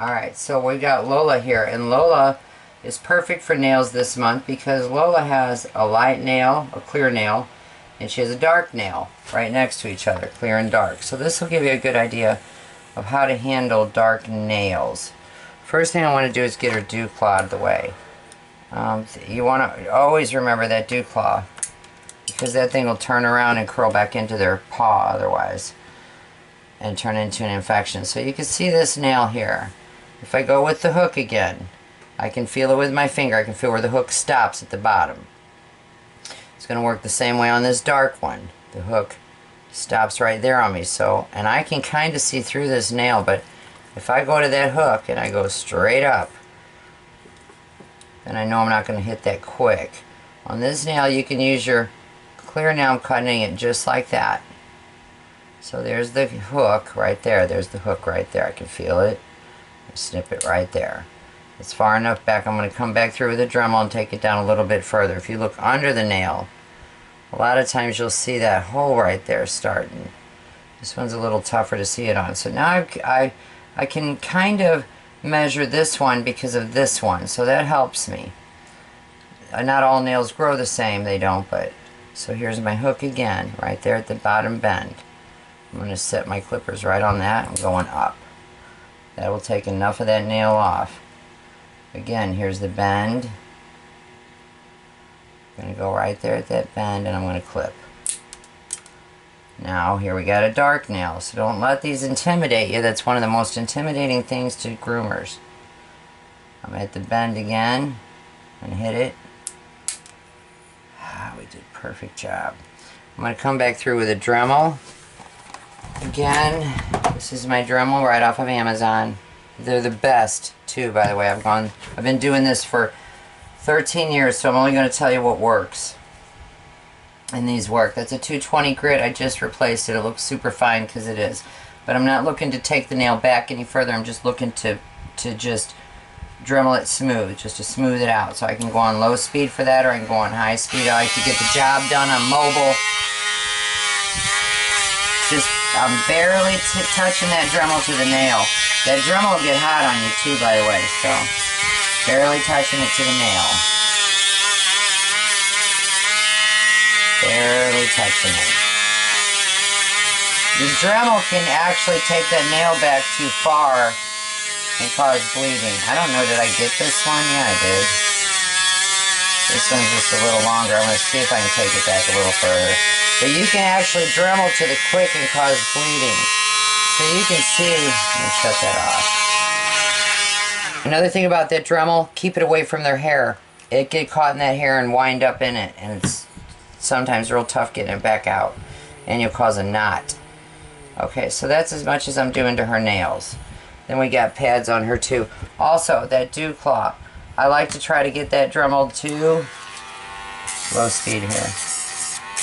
Alright, so we got Lola here, and Lola is perfect for nails this month because Lola has a light nail, a clear nail, and she has a dark nail right next to each other, clear and dark. So this will give you a good idea of how to handle dark nails. First thing I want to do is get her dew claw out of the way. You want to always remember that dew claw, because that thing will turn around and curl back into their paw otherwise and turn into an infection. So you can see this nail here. If I go with the hook again, I can feel it with my finger. I can feel where the hook stops at the bottom. It's going to work the same way on this dark one. The hook stops right there on me. So, and I can kind of see through this nail, but if I go to that hook and I go straight up, then I know I'm not going to hit that quick. On this nail, you can use your clear nail. I'm cutting it just like that. So there's the hook right there. There's the hook right there. I can feel it. Snip it right there. It's far enough back. I'm going to come back through with a Dremel and take it down a little bit further. If you look under the nail, a lot of times you'll see that hole right there starting. This one's a little tougher to see it on. So now I can kind of measure this one because of this one. So that helps me. Not all nails grow the same. They don't, but... So here's my hook again, right there at the bottom bend. I'm going to set my clippers right on that. I'm going up. That will take enough of that nail off. Again, here's the bend. I'm going to go right there at that bend and I'm going to clip. Now here we got a dark nail, so don't let these intimidate you. That's one of the most intimidating things to groomers. I'm at the bend again and hit it. We did a perfect job. I'm going to come back through with a Dremel. Again, this is my Dremel right off of Amazon. They're the best too, by the way. I've been doing this for 13 years, so I'm only going to tell you what works. And these work. That's a 220 grit. I just replaced it. It looks super fine because it is. But I'm not looking to take the nail back any further. I'm just looking to just Dremel it smooth, just to smooth it out. So I can go on low speed for that, or I can go on high speed. I like to get the job done on mobile. I'm barely touching that Dremel to the nail. That Dremel will get hot on you too, by the way, so barely touching it to the nail. Barely touching it. The Dremel can actually take that nail back too far and cause bleeding. I don't know, did I get this one? Yeah, I did. This one's just a little longer. I'm going to see if I can take it back a little further. But you can actually Dremel to the quick and cause bleeding. So you can see, let me shut that off. Another thing about that Dremel, keep it away from their hair. It get caught in that hair and wind up in it. And it's sometimes real tough getting it back out. And you'll cause a knot. Okay, so that's as much as I'm doing to her nails. Then we got pads on her too. Also, that dew claw. I like to try to get that Dremel to low speed here.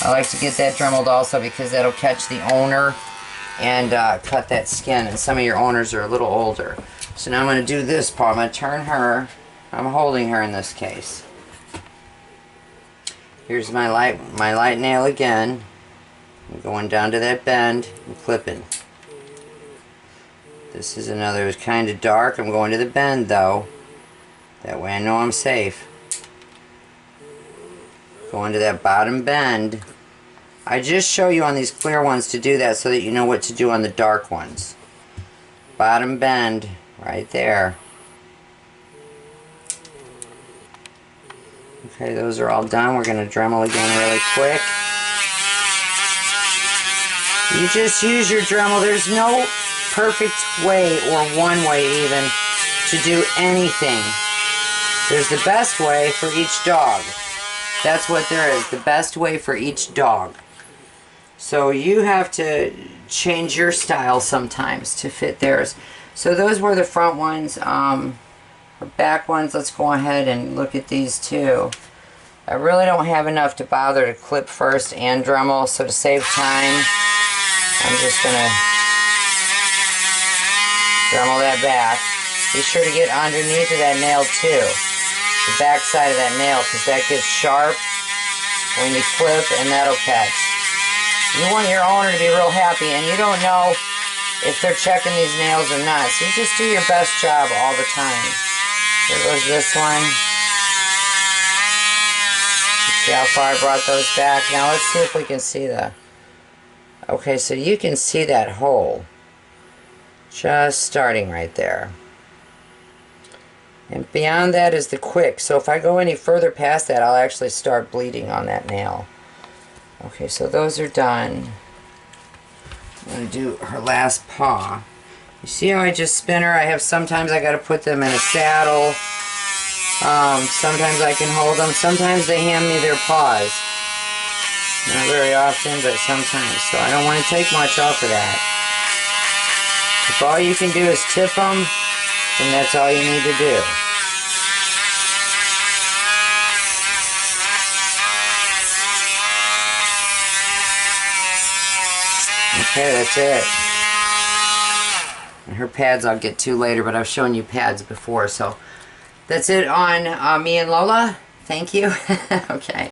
I like to get that Dremeled also because that'll catch the owner and cut that skin. And some of your owners are a little older. So now I'm going to do this paw. I'm going to turn her. I'm holding her in this case. Here's my light nail again. I'm going down to that bend and clipping. This is another, it's kind of dark. I'm going to the bend though. That way I know I'm safe. Go into that bottom bend. I just show you on these clear ones to do that so that you know what to do on the dark ones. Bottom bend right there. Okay, those are all done. We're going to Dremel again really quick. You just use your Dremel. There's no perfect way or one way even to do anything. There's the best way for each dog. That's what there is, the best way for each dog. So you have to change your style sometimes to fit theirs. So those were the front ones. The back ones, let's go ahead and look at these too. I really don't have enough to bother to clip first and Dremel, so to save time, I'm just going to Dremel that back. Be sure to get underneath of that nail too. The back side of that nail, because that gets sharp when you clip and that'll catch. You want your owner to be real happy, and you don't know if they're checking these nails or not. So you just do your best job all the time. There goes this one. See how far I brought those back? Now let's see if we can see the... Okay, so you can see that hole. Just starting right there. And beyond that is the quick. So if I go any further past that, I'll actually start bleeding on that nail. Okay, so those are done. I'm going to do her last paw. You see how I just spin her? Sometimes I got to put them in a saddle. Sometimes I can hold them. Sometimes they hand me their paws. Not very often, but sometimes. So I don't want to take much off of that. If all you can do is tip them, then that's all you need to do. Okay, that's it. And her pads I'll get to later, but I've shown you pads before, so that's it on me and Lola. Thank you. Okay.